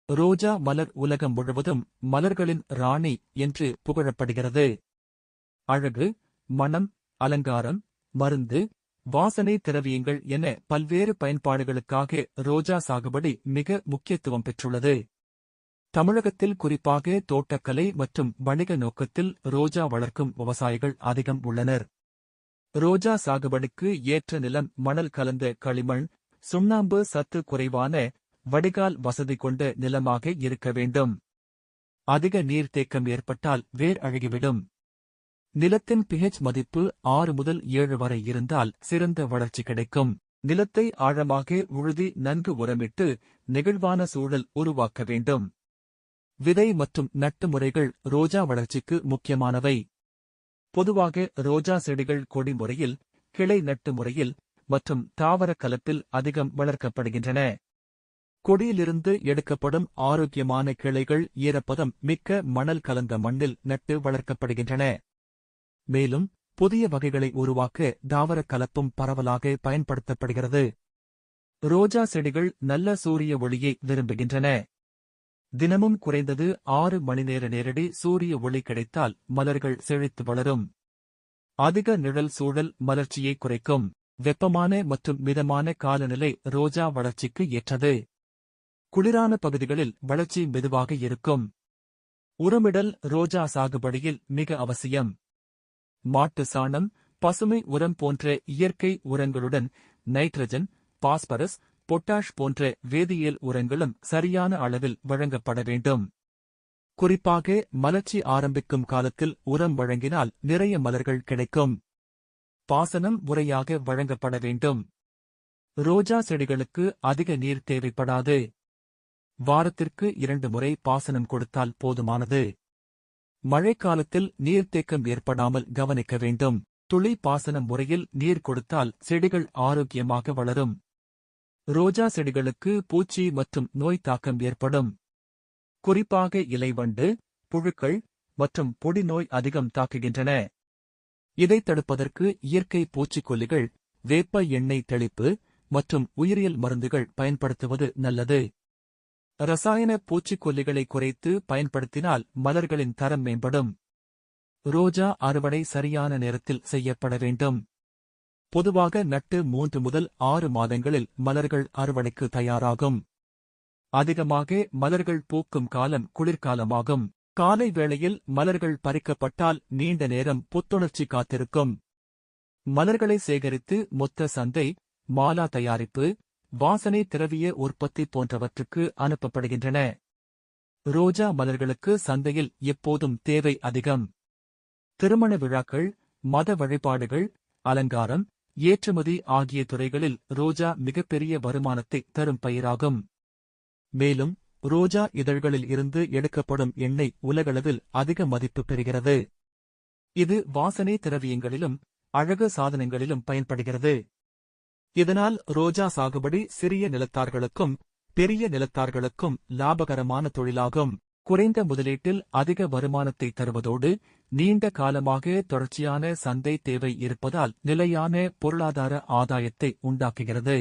ரோஜா மலர் உலகம் முழுவதும் மலர்களின் ராணி என்று புகழப்படுகிறது. அழகு, மணம், அலங்காரம், மருந்து, வாசனை திரவியங்கள் என பல்வேறு பயன்பாடுகளுக்காக ரோஜா சாகுபடி மிக முக்கியத்துவம் பெற்றுள்ளது. தமிழகத்தில் குறிப்பாக தோட்டக்கலை மற்றும் வணிக நோக்கத்தில் ரோஜா வளர்க்கும் விவசாயிகள் அதிகம் உள்ளனர். ரோஜா சாகுபடிக்கு ஏற்ற நிலம் மணல் கலந்த களிமண், சுண்ணாம்பு சத்து குறைவான, வடிகால் வசதி கொண்ட நிலமாக இருக்க வேண்டும். அதிக நீர்த்தேக்கம் ஏற்பட்டால் வேர் அழுகிவிடும். நிலத்தின் pH மதிப்பு 6 முதல் 7 வரை இருந்தால் சிறந்த வளர்ச்சி கிடைக்கும். நிலத்தை ஆழமாக உழுதி நன்கு உரமிட்டு நெகிழ்வான சூழல் உருவாக்க வேண்டும். விதை மற்றும் நட்டு முறைகள் ரோஜா வளர்ச்சிக்கு முக்கியமானவை. பொதுவாக ரோஜா செடிகள் கொடி முறையில், கிளை நட்டு முறையில் மற்றும் தாவர கலப்பில் அதிகம் வளர்க்கப்படுகின்றன. கொடியிலிருந்து எடுக்கப்படும் ஆரோக்கியமான கிளைகள் ஈரப்பதம் மிக்க மணல் கலந்த மண்ணில் நட்டு வளர்க்கப்படுகின்றன. மேலும் புதிய வகைகளை உருவாக்க தாவர கலப்பும் பரவலாக பயன்படுத்தப்படுகிறது. ரோஜா செடிகள் நல்ல சூரிய ஒளியை விரும்புகின்றன. தினமும் குறைந்தது 6 மணிநேர நேரடி சூரிய ஒளி கிடைத்தால் மலர்கள் செழித்து வளரும். அதிக நிழல் சூழல் மலர்ச்சியை குறைக்கும். வெப்பமான மற்றும் மிதமான காலநிலை ரோஜா வளர்ச்சிக்கு ஏற்றது. குளிரான பகுதிகளில் வளர்ச்சி மெதுவாக இருக்கும். உரமிடல் ரோஜா சாகுபடியில் மிக அவசியம். மாட்டு சாணம், பசுமை உரம் போன்ற இயற்கை உரங்களுடன் நைட்ரஜன், பாஸ்பரஸ், பொட்டாஷ் போன்ற வேதியியல் உரங்களும் சரியான அளவில் வழங்கப்பட வேண்டும். குறிப்பாக மலர்ச்சி ஆரம்பிக்கும் காலத்தில் உரம் வழங்கினால் நிறைய மலர்கள் கிடைக்கும். பாசனம் முறையாக வழங்கப்பட வேண்டும். ரோஜா செடிகளுக்கு அதிக நீர் தேவைப்படாது. வாரத்திற்கு 2 முறை பாசனம் கொடுத்தால் போதுமானது. மழைக்காலத்தில் நீர்த்தேக்கம் ஏற்படாமல் கவனிக்க வேண்டும். துளி பாசன முறையில் நீர் கொடுத்தால் செடிகள் ஆரோக்கியமாக வளரும். ரோஜா செடிகளுக்கு பூச்சி மற்றும் நோய் தாக்கம் ஏற்படும். குறிப்பாக இலைவண்டு, புழுக்கள் மற்றும் பொடி நோய் அதிகம் தாக்குகின்றன. இதைத் தடுப்பதற்கு இயற்கை பூச்சிக்கொல்லிகள், வேப்ப எண்ணெய் தெளிப்பு மற்றும் உயிரியல் மருந்துகள் பயன்படுத்துவது நல்லது. ரசாயன பூச்சிக்கொல்லிகளை குறைத்து பயன்படுத்தினால் மலர்களின் தரம் மேம்படும். ரோஜா அறுவடை சரியான நேரத்தில் செய்யப்பட வேண்டும். பொதுவாக நட்டு 3 முதல் 6 மாதங்களில் மலர்கள் அறுவடைக்கு தயாராகும். அதிகமாக மலர்கள் பூக்கும் காலம் குளிர்காலமாகும். காலை வேளையில் மலர்கள் பறிக்கப்பட்டால் நீண்ட நேரம் புத்துணர்ச்சி காத்திருக்கும். மலர்களை சேகரித்து மொத்த சந்தை, மாலா தயாரிப்பு, வாசனை திரவிய உற்பத்தி போன்றவற்றுக்கு அனுப்பப்படுகின்றன. ரோஜா மலர்களுக்கு சந்தையில் எப்போதும் தேவை அதிகம். திருமண விழாக்கள், மத வழிபாடுகள், அலங்காரம், ஏற்றுமதி ஆகிய துறைகளில் ரோஜா மிகப்பெரிய வருமானத்தை தரும் பயிராகும். மேலும் ரோஜா இதழ்களில் இருந்து எடுக்கப்படும் எண்ணெய் உலகளவில் அதிக மதிப்பு பெறுகிறது. இது வாசனை திரவியங்களிலும் அழகு சாதனங்களிலும் பயன்படுகிறது. இதனால் ரோஜா சாகுபடி சிறிய நிலத்தார்களுக்கும் பெரிய நிலத்தார்களுக்கும் லாபகரமான தொழிலாகும். குறைந்த முதலீட்டில் அதிக வருமானத்தை தருவதோடு நீண்ட காலமாக தொடர்ச்சியான சந்தை தேவை இருப்பதால் நிலையான பொருளாதார ஆதாயத்தை உண்டாக்குகிறது.